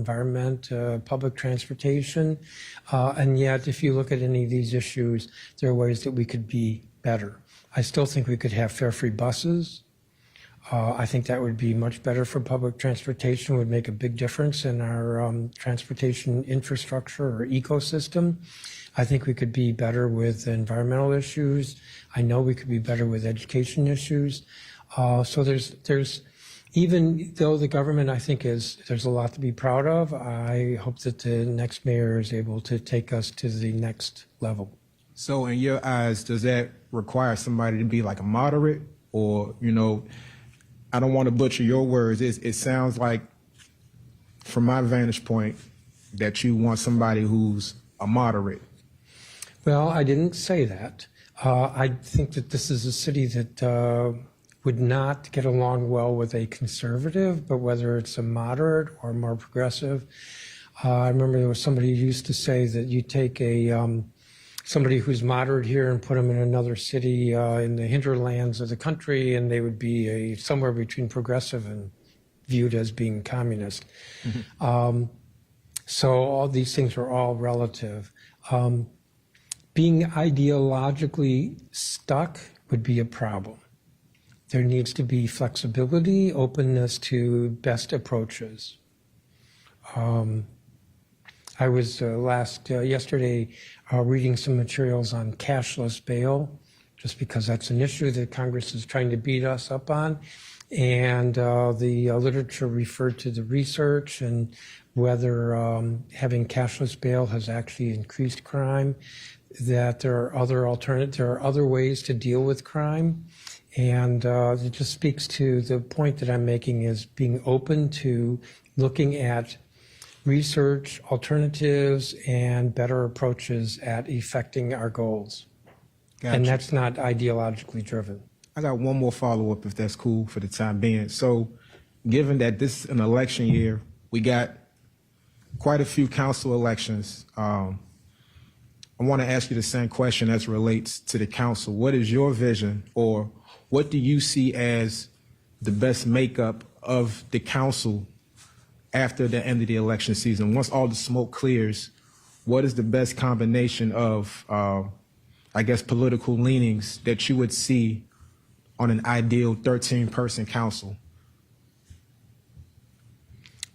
environment, public transportation. And yet, if you look at any of these issues, there are ways that we could be better. I still think we could have fare-free buses. I think that would be much better for public transportation, would make a big difference in our transportation infrastructure or ecosystem. I think we could be better with environmental issues. I know we could be better with education issues. So there's even though the government, I think, there's a lot to be proud of, I hope that the next mayor is able to take us to the next level. So in your eyes, does that require somebody to be like a moderate, or, you know, I don't want to butcher your words. It sounds like, from my vantage point, that you want somebody who's a moderate. Well, I didn't say that. I think that this is a city that would not get along well with a conservative, but whether it's a moderate or more progressive. I remember there was somebody who used to say that you take somebody who's moderate here and put them in another city in the hinterlands of the country, and they would be somewhere between progressive and viewed as being communist. Mm-hmm. So all these things are all relative. Being ideologically stuck would be a problem. There needs to be flexibility, openness to best approaches. I was yesterday reading some materials on cashless bail, just because that's an issue that Congress is trying to beat us up on. And the literature referred to the research and whether having cashless bail has actually increased crime, that there are other alternatives, there are other ways to deal with crime. And it just speaks to the point that I'm making, is being open to looking at research, alternatives, and better approaches at effecting our goals. Gotcha. And that's not ideologically driven. I got one more follow-up, if that's cool for the time being. So given that this is an election year, we got quite a few council elections. I want to ask you the same question as relates to the council. What is your vision, or what do you see as the best makeup of the council after the end of the election season? Once all the smoke clears, what is the best combination of, I guess, political leanings that you would see on an ideal 13-person council?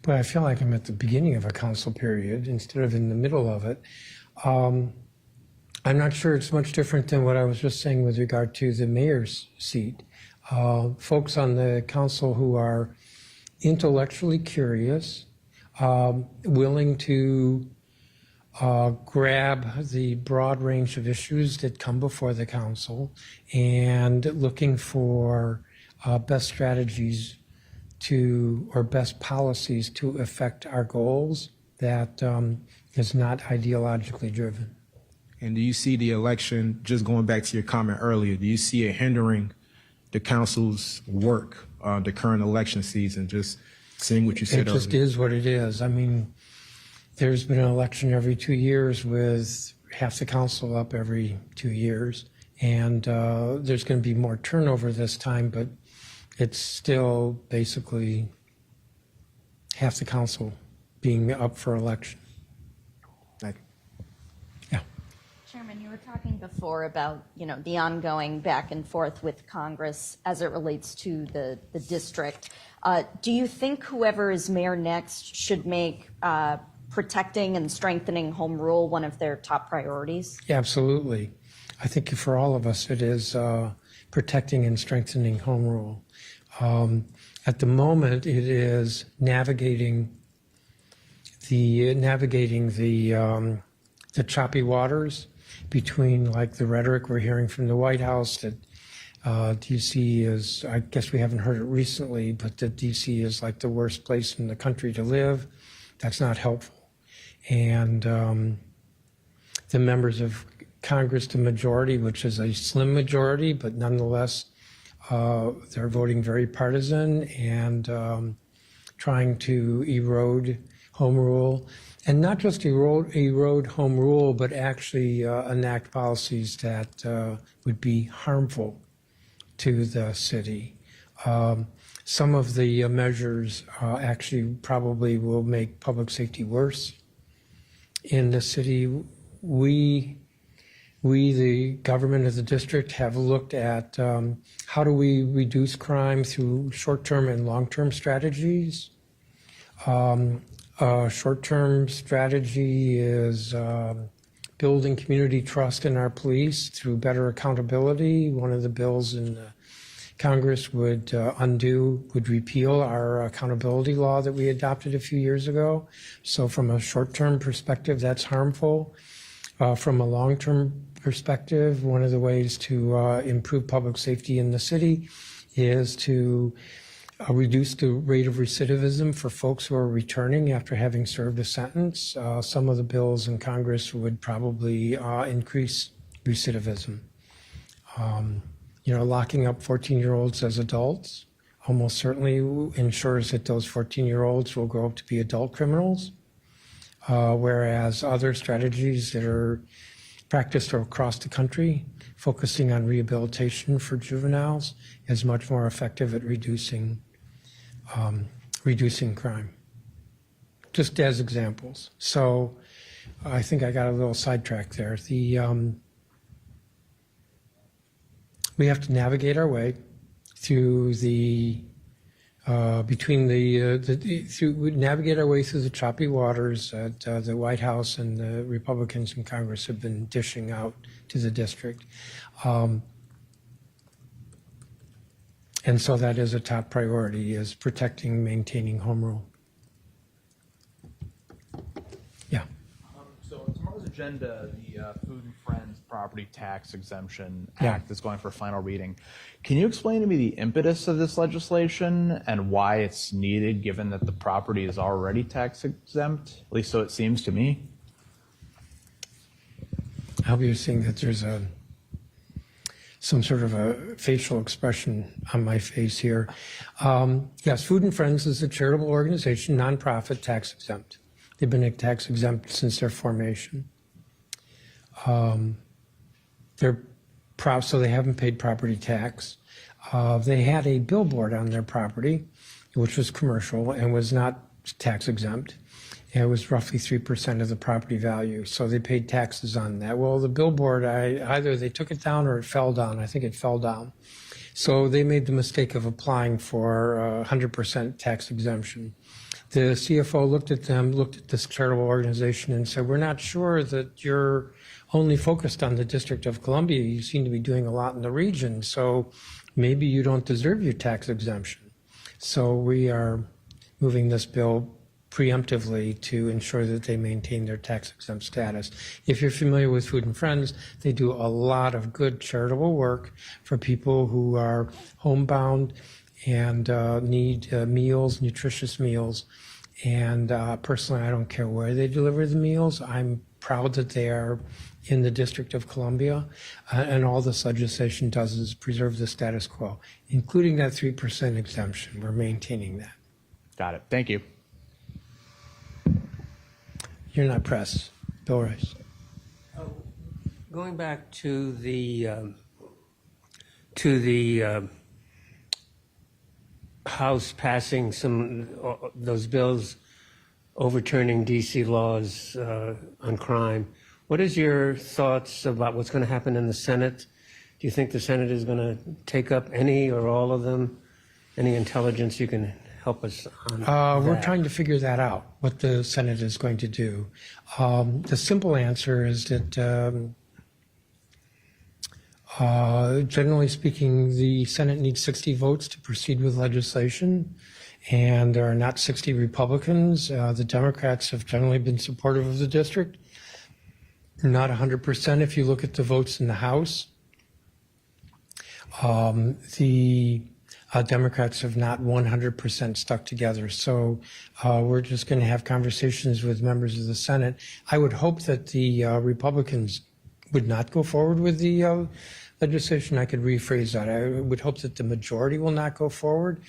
But I feel like I'm at the beginning of a council period instead of in the middle of it. I'm not sure it's much different than what I was just saying with regard to the mayor's seat. Folks on the council who are intellectually curious, willing to grab the broad range of issues that come before the council, and looking for best strategies or best policies to affect our goals that is not ideologically driven. And do you see the election, just going back to your comment earlier, do you see it hindering the council's work, the current election season, just seeing what you said earlier? It just is what it is. I mean, there's been an election every 2 years with half the council up every 2 years. And there's going to be more turnover this time, but it's still basically half the council being up for election. Thank you. Yeah. Chairman, you were talking before about, the ongoing back and forth with Congress as it relates to the district. Do you think whoever is mayor next should make protecting and strengthening home rule one of their top priorities? Yeah, absolutely. I think for all of us, it is protecting and strengthening home rule. At the moment, it is navigating the choppy waters between, like, the rhetoric we're hearing from the White House that DC is, I guess we haven't heard it recently, but that DC is like the worst place in the country to live. That's not helpful. And the members of Congress, the majority, which is a slim majority, but nonetheless, they're voting very partisan and trying to erode home rule. And not just erode home rule, but actually enact policies that would be harmful to the city. some of the measures actually probably will make public safety worse in the city. We, the government of the district, have looked at how do we reduce crime through short-term and long-term strategies. Short-term strategy is building community trust in our police through better accountability. One of the bills in Congress would repeal our accountability law that we adopted a few years ago. So from a short-term perspective, that's harmful. From a long-term perspective, one of the ways to improve public safety in the city is to reduce the rate of recidivism for folks who are returning after having served a sentence. Some of the bills in Congress would probably increase recidivism. Locking up 14-year-olds as adults almost certainly ensures that those 14-year-olds will grow up to be adult criminals, whereas other strategies that are practiced across the country, focusing on rehabilitation for juveniles, is much more effective at reducing crime, just as examples. So I think I got a little sidetracked there. We have to navigate our way through navigate our way through the choppy waters that the White House and the Republicans in Congress have been dishing out to the district. And so that is a top priority, is protecting, maintaining home rule. Yeah. So tomorrow's agenda, the Food and Friends Property Tax Exemption Yeah. Act is going for final reading. Can you explain to me the impetus of this legislation and why it's needed, given that the property is already tax exempt? At least so it seems to me. I hope you're seeing that there's some sort of a facial expression on my face here. Yes, Food and Friends is a charitable organization, nonprofit, tax exempt. They've been tax exempt since their formation. They're proud, so they haven't paid property tax. They had a billboard on their property, which was commercial and was not tax exempt. It was roughly 3% of the property value, so they paid taxes on that. Well, the billboard, either they took it down or it fell down. I think it fell down. So they made the mistake of applying for 100% tax exemption. The CFO looked at this charitable organization and said, we're not sure that you're only focused on the District of Columbia. You seem to be doing a lot in the region, so maybe you don't deserve your tax exemption. So we are moving this bill preemptively to ensure that they maintain their tax exempt status. If you're familiar with Food and Friends, they do a lot of good charitable work for people who are homebound and need meals, nutritious meals. And personally, I don't care where they deliver the meals. I'm proud that they are in the District of Columbia, and all this legislation does is preserve the status quo, including that 3% exemption. We're maintaining that. Got it. Thank you. You're not pressed. Bill Rice. Going back to the House passing those bills overturning DC laws on crime, what is your thoughts about what's going to happen in the Senate? Do you think the Senate is going to take up any or all of them? Any intelligence you can help us on We're that? trying to figure that out, what the Senate is going to do. The simple answer is that generally speaking, the Senate needs 60 votes to proceed with legislation, and there are not 60 Republicans. The Democrats have generally been supportive of the district. Not 100% if you look at the votes in the House. The Democrats have not 100% stuck together. So we're just going to have conversations with members of the Senate. I would hope that the Republicans would not go forward with the legislation. I could rephrase that. I would hope that the majority will not go forward.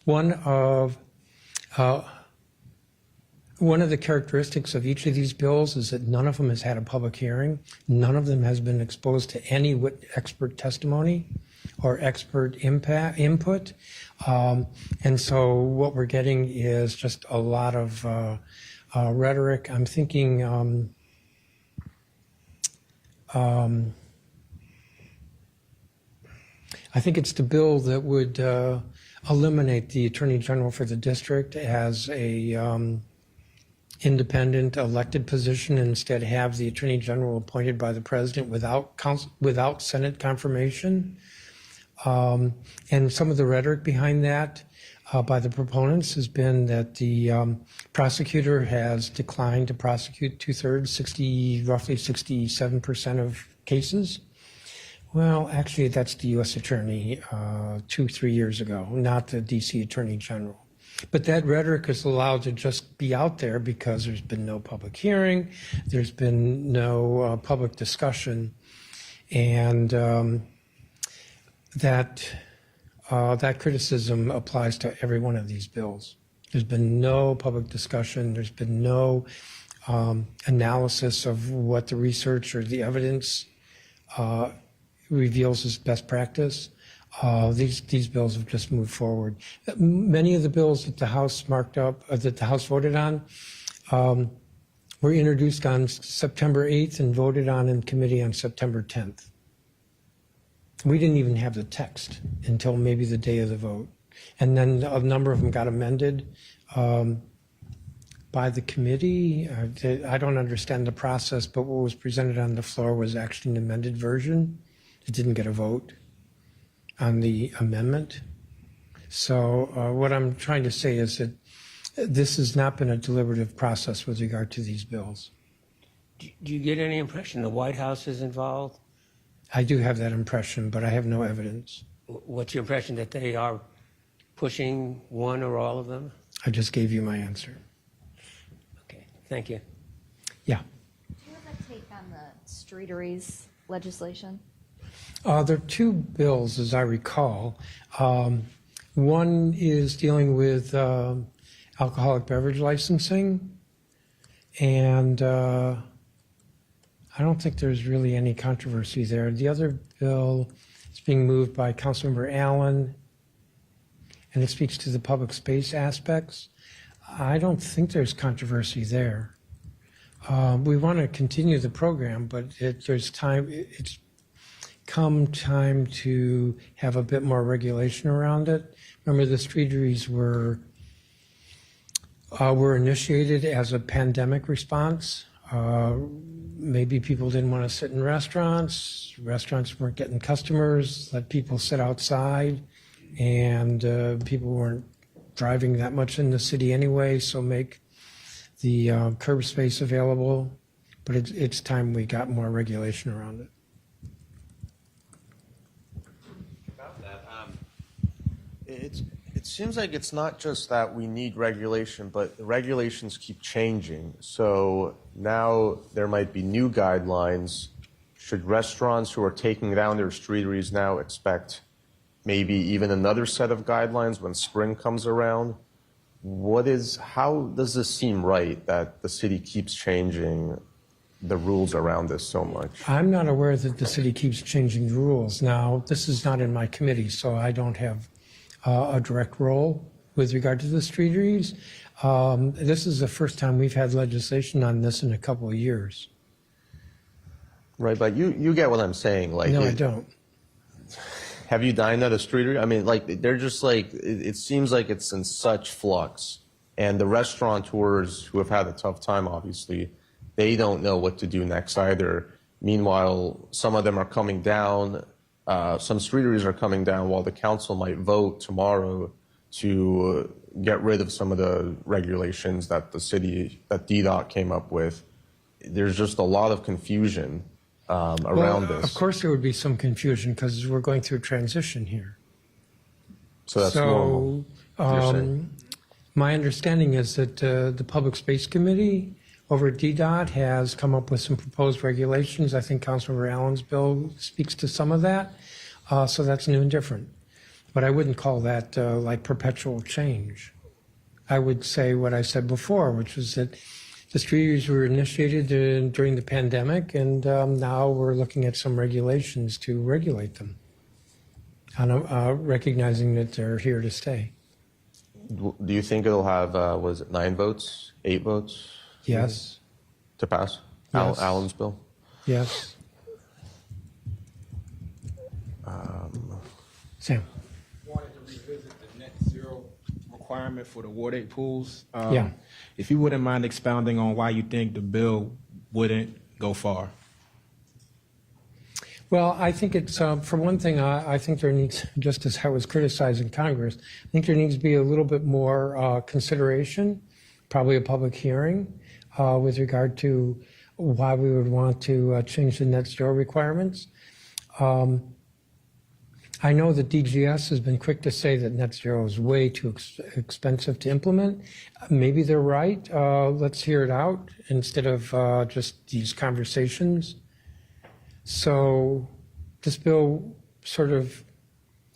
One of the characteristics of each of these bills is that none of them has had a public hearing. None of them has been exposed to any expert testimony or expert input. And so what we're getting is just a lot of rhetoric. I'm thinking I think it's the bill that would eliminate the Attorney General for the district as a independent elected position and instead have the Attorney General appointed by the President without Senate confirmation. And some of the rhetoric behind that by the proponents has been that the prosecutor has declined to prosecute two-thirds, roughly 67% of cases. Well, actually, that's the U.S. Attorney 2-3 years ago, not the D.C. Attorney General. But that rhetoric is allowed to just be out there because there's been no public hearing, there's been no public discussion, and that criticism applies to every one of these bills. There's been no public discussion, there's been no analysis of what the research or the evidence reveals as best practice. These bills have just moved forward. Many of the bills that the House that the House voted on, were introduced on September 8th and voted on in committee on September 10th. We didn't even have the text until maybe the day of the vote. And then a number of them got amended by the committee. I don't understand the process, but what was presented on the floor was actually an amended version. It didn't get a vote on the amendment. So what I'm trying to say is that this has not been a deliberative process with regard to these bills. Do you get any impression the White House is involved? I do have that impression, but I have no evidence. What's your impression, that they are pushing one or all of them? I just gave you my answer. Okay, thank you. Yeah. Do you have a take on the streeteries legislation? There are two bills, as I recall. One is dealing with alcoholic beverage licensing, and I don't think there's really any controversy there. The other bill is being moved by Councilmember Allen, and it speaks to the public space aspects. I don't think there's controversy there. We want to continue the program, but it's come time to have a bit more regulation around it. Remember, the streeteries were initiated as a pandemic response. Maybe people didn't want to sit in restaurants. Restaurants weren't getting customers. Let people sit outside, and people weren't driving that much in the city anyway. So make the curb space available. But it's time we got more regulation around it. It seems like it's not just that we need regulation, but the regulations keep changing. So now there might be new guidelines. Should restaurants who are taking down their streeteries now expect maybe even another set of guidelines when spring comes around? How does this seem right that the city keeps changing the rules around this so much? I'm not aware that the city keeps changing the rules. Now, this is not in my committee, so I don't have a direct role with regard to the streeteries. This is the first time we've had legislation on this in a couple of years. Right, but you get what I'm saying. Like, No, I don't. Have you dined at a streetery? I mean, like, they're just like, it seems like it's in such flux. And the restaurateurs who have had a tough time, obviously, they don't know what to do next either. Meanwhile, some of them are coming down. Some streeteries are coming down while the council might vote tomorrow to get rid of some of the regulations that the city, that DDOT came up with. There's just a lot of confusion around this. Of course there would be some confusion because we're going through a transition here. So that's normal. You're saying. My understanding is that the Public Space Committee over at DDOT has come up with some proposed regulations. I think Councilmember Allen's bill speaks to some of that. So that's new and different. But I wouldn't call that like perpetual change. I would say what I said before, which was that the streeteries were initiated during the pandemic, and now we're looking at some regulations to regulate them. recognizing that they're here to stay. Do you think it'll have, was it 9 votes, 8 votes Yes, to pass? Yes. Allen's bill? yes. Sam? Wanted to revisit the net zero requirement for the Ward 8 pools. Yeah. If you wouldn't mind expounding on why you think the bill wouldn't go far. Well, I think it's, for one thing, I think there needs, just as I was criticizing Congress, I think there needs to be a little bit more consideration, probably a public hearing, with regard to why we would want to change the net zero requirements. I know that DGS has been quick to say that net zero is way too expensive to implement. Maybe they're right. Let's hear it out instead of just these conversations. So this bill sort of,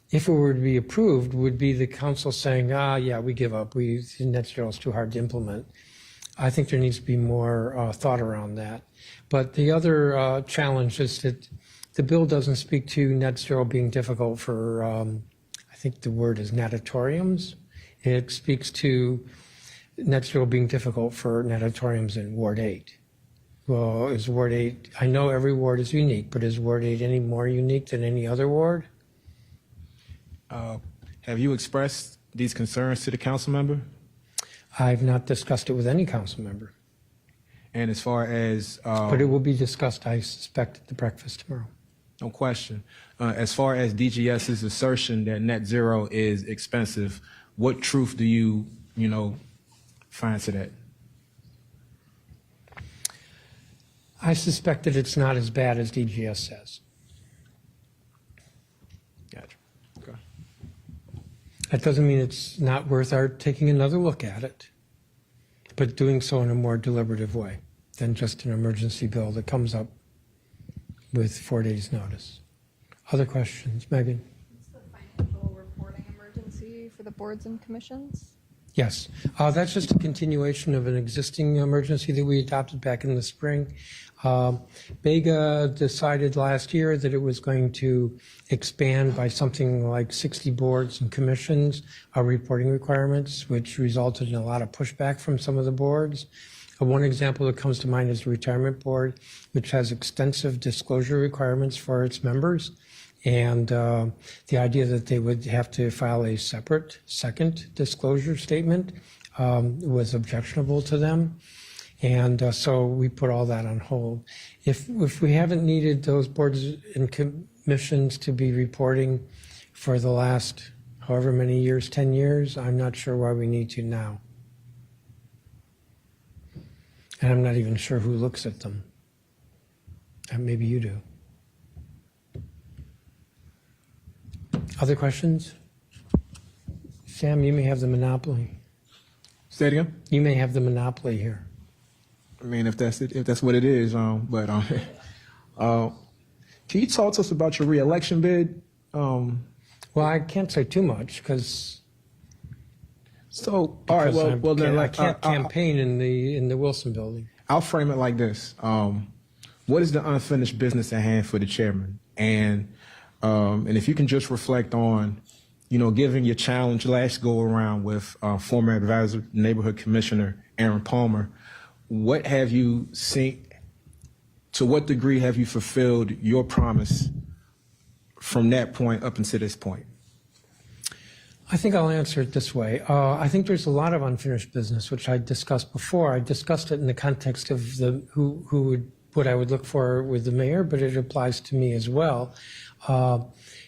if it were to be approved, would be the council saying, yeah, we give up. Net zero is too hard to implement. I think there needs to be more thought around that. But the other challenge is that the bill doesn't speak to net zero being difficult for, I think the word is natatoriums. It speaks to net zero being difficult for natatoriums in Ward 8. Well, is Ward 8, I know every ward is unique, but is Ward 8 any more unique than any other ward? Have you expressed these concerns to the council member? I've not discussed it with any council member, And as far as but it will be discussed, I suspect, at the breakfast tomorrow. no question, as far as DGS's assertion that net zero is expensive, what truth do you find to that? I suspect that it's not as bad as DGS says. Gotcha. Okay. That doesn't mean it's not worth our taking another look at it, but doing so in a more deliberative way than just an emergency bill that comes up with 4 days' notice. Other questions? Megan? What's the financial reporting emergency for the boards and commissions? Yes, that's just a continuation of an existing emergency that we adopted back in the spring. Bega decided last year that it was going to expand by something like 60 boards and commissions reporting requirements, which resulted in a lot of pushback from some of the boards. One example that comes to mind is the Retirement Board, which has extensive disclosure requirements for its members. And the idea that they would have to file a separate second disclosure statement was objectionable to them. And so we put all that on hold. If we haven't needed those boards and commissions to be reporting for the last however many years, 10 years, I'm not sure why we need to now. And I'm not even sure who looks at them. Maybe you do. Other questions? Sam, you may have the monopoly. Say it again? You may have the monopoly here. I mean, if that's what it is, can you talk to us about your reelection bid? Well, I can't say too much because All right, well then, I can't campaign in the Wilson building. I'll frame it like this: what is the unfinished business at hand for the chairman? And if you can just reflect on, given your challenge last go around with former advisor, neighborhood commissioner Aaron Palmer, what have you seen? To what degree have you fulfilled your promise from that point up until this point? I think I'll answer it this way. I think there's a lot of unfinished business, which I discussed before. I discussed it in the context of what I would look for with the mayor, but it applies to me as well.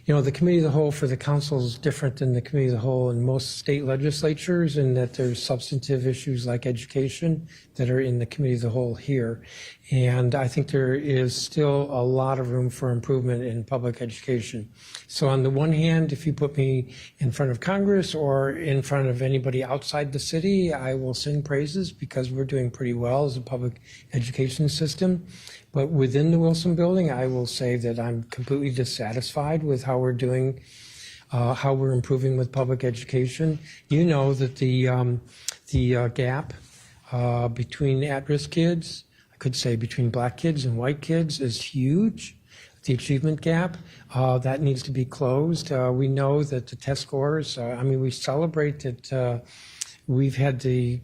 The committee of the whole for the council is different than the committee of the whole in most state legislatures, in that there's substantive issues like education that are in the committee of the whole here. And I think there is still a lot of room for improvement in public education. So on the one hand, if you put me in front of Congress or in front of anybody outside the city, I will sing praises because we're doing pretty well as a public education system. But within the Wilson building, I will say that I'm completely dissatisfied with how we're doing, how we're improving with public education. You know that the gap between at-risk kids, I could say between black kids and white kids, is huge. the achievement gap. That needs to be closed. We know that the test scores, we celebrate that we've had the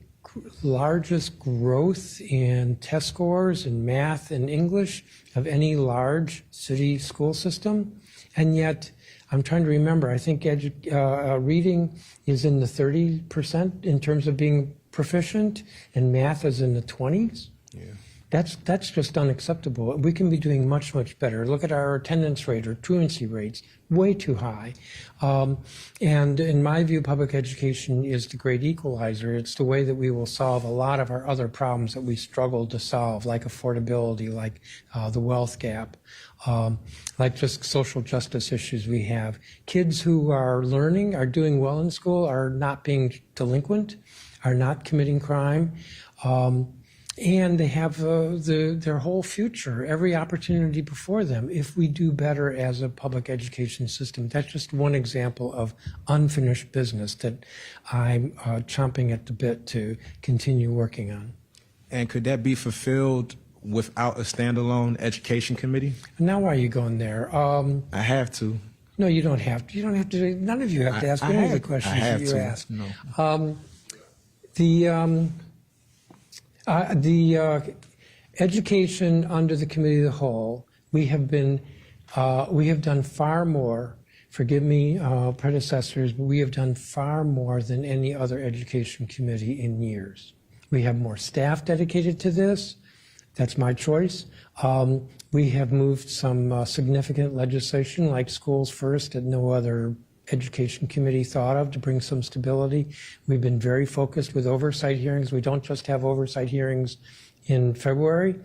largest growth in test scores in math and English of any large city school system. And yet, I'm trying to remember, I think reading is in the 30% in terms of being proficient, and math is in the 20s. Yeah. That's just unacceptable. We can be doing much, much better. Look at our attendance rate or truancy rates, way too high. And in my view, public education is the great equalizer. It's the way that we will solve a lot of our other problems that we struggle to solve, like affordability, like the wealth gap, like just social justice issues we have. Kids who are learning, are doing well in school, are not being delinquent, are not committing crime. And they have their whole future, every opportunity before them if we do better as a public education system. That's just one example of unfinished business that I'm chomping at the bit to continue working on. And could that be fulfilled without a standalone education committee? Now why are you going there? I have to. No, you don't have to. You don't have to. None of you have to ask any of the questions that you asked. No. The education under the committee of the whole, we have done far more. Forgive me, predecessors, but we have done far more than any other education committee in years. We have more staff dedicated to this. That's my choice. We have moved some significant legislation like Schools First that no other education committee thought of to bring some stability. We've been very focused with oversight hearings. We don't just have oversight hearings in February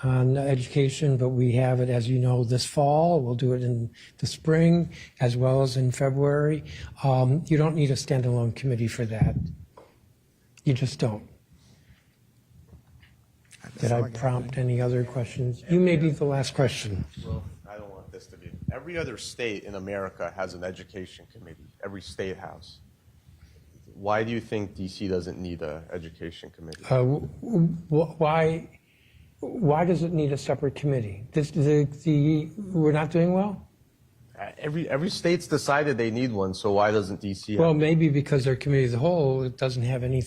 on education, but we have it, as you know, this fall. We'll do it in the spring as well as in February. You don't need a standalone committee for that. You just don't. Did I prompt any other questions? You may be the last question. Well, I don't want this to be. Every other state in America has an education committee. Every state has. Why do you think DC doesn't need an education committee? Why does it need a separate committee? We're not doing well? Every state's decided they need one, so why doesn't DC? Well, maybe because their committee as a whole, it doesn't have any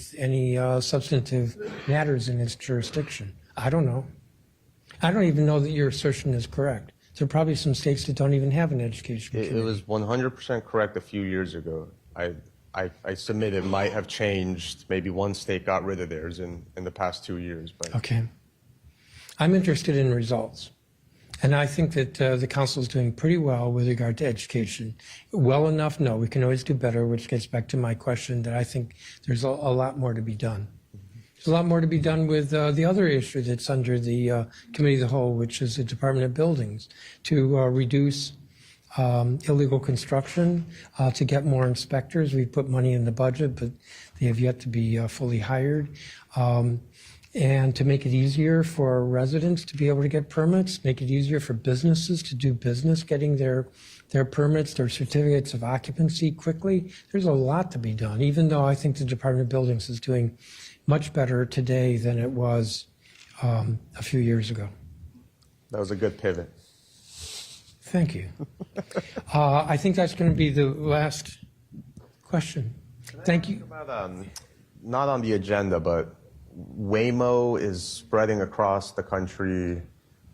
substantive matters in its jurisdiction. I don't know. I don't even know that your assertion is correct. There are probably some states that don't even have an education committee. It was 100% correct a few years ago. I submitted might have changed. Maybe one state got rid of theirs in the past 2 years. But Okay. I'm interested in results. And I think that the council is doing pretty well with regard to education. Well enough? No, we can always do better, which gets back to my question that I think there's a lot more to be done. There's a lot more to be done with the other issue that's under the committee of the whole, which is the Department of Buildings, to reduce illegal construction, to get more inspectors. We've put money in the budget, but they have yet to be fully hired. And to make it easier for residents to be able to get permits, make it easier for businesses to do business, getting their permits, their certificates of occupancy quickly. There's a lot to be done, even though I think the Department of Buildings is doing much better today than it was a few years ago. that was a good pivot. Thank you. I think that's going to be the last question. Thank you. About, not on the agenda, but Waymo is spreading across the country.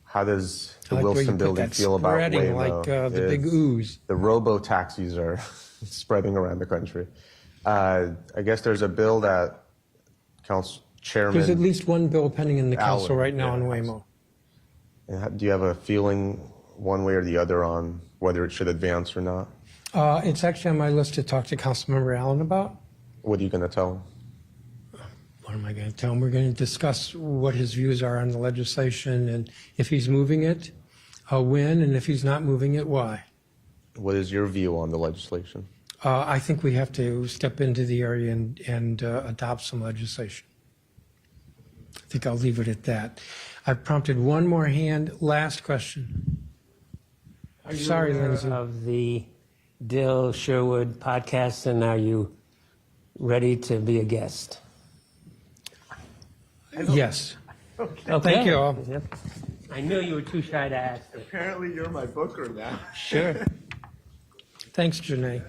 How does the I like where you Wilson put building that, feel about spreading Waymo? like the big ooze. The robo-taxis are spreading around the country. I guess there's a bill that Council Chairman... There's at least one bill pending in the council Allen, right now on yeah, Waymo. Do you have a feeling one way or the other on whether it should advance or not? It's actually on my list to talk to Councilmember Allen about. What are you going to tell him? What am I going to tell him? We're going to discuss what his views are on the legislation and if he's moving it, when, and if he's not moving it, why. What is your view on the legislation? I think we have to step into the area and adopt some legislation. I think I'll leave it at that. I've prompted one more hand. Last question. Are you Sorry, aware Lindsay. of the Dill Sherwood podcast, and are you ready to be a guest? Yes. Okay. Thank you all. Yep. I knew you were too shy to ask them. Apparently, you're my booker now. Sure. Thanks, Janae.